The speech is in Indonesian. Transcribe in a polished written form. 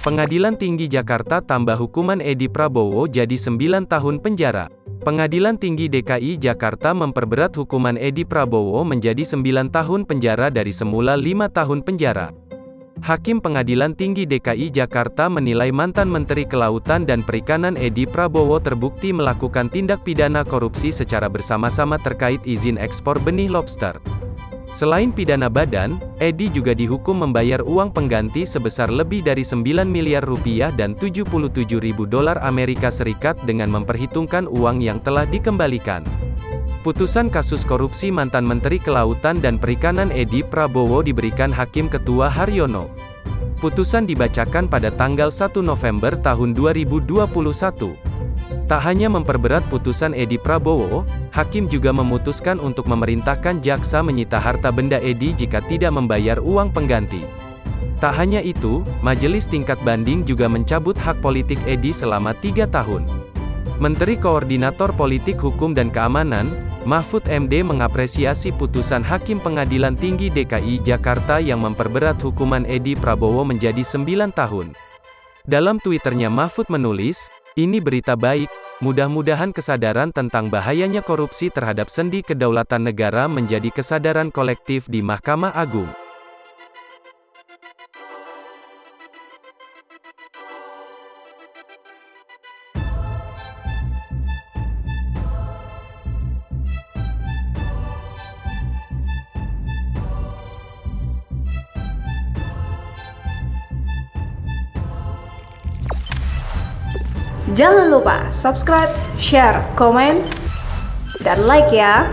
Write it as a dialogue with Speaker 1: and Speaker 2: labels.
Speaker 1: Pengadilan Tinggi Jakarta tambah hukuman Edi Prabowo jadi 9 tahun penjara. Pengadilan Tinggi DKI Jakarta memperberat hukuman Edi Prabowo menjadi 9 tahun penjara dari semula 5 tahun penjara. Hakim Pengadilan Tinggi DKI Jakarta menilai mantan Menteri Kelautan dan Perikanan Edi Prabowo terbukti melakukan tindak pidana korupsi secara bersama-sama terkait izin ekspor benih lobster. Selain pidana badan, Edi juga dihukum membayar uang pengganti sebesar lebih dari 9 miliar rupiah dan 77 ribu dolar Amerika Serikat dengan memperhitungkan uang yang telah dikembalikan. Putusan kasus korupsi mantan Menteri Kelautan dan Perikanan Edi Prabowo diberikan Hakim Ketua Haryono. Putusan dibacakan pada tanggal 1 November tahun 2021. Tak hanya memperberat putusan Edi Prabowo, Hakim juga memutuskan untuk memerintahkan jaksa menyita harta benda Edi jika tidak membayar uang pengganti. Tak hanya itu, Majelis Tingkat Banding juga mencabut hak politik Edi selama 3 tahun. Menteri Koordinator Politik Hukum dan Keamanan, Mahfud MD mengapresiasi putusan Hakim Pengadilan Tinggi DKI Jakarta yang memperberat hukuman Edi Prabowo menjadi 9 tahun. Dalam Twitternya Mahfud menulis, "Ini berita baik, mudah-mudahan kesadaran tentang bahayanya korupsi terhadap sendi kedaulatan negara menjadi kesadaran kolektif di Mahkamah Agung."
Speaker 2: Jangan lupa subscribe, share, komen, dan like ya.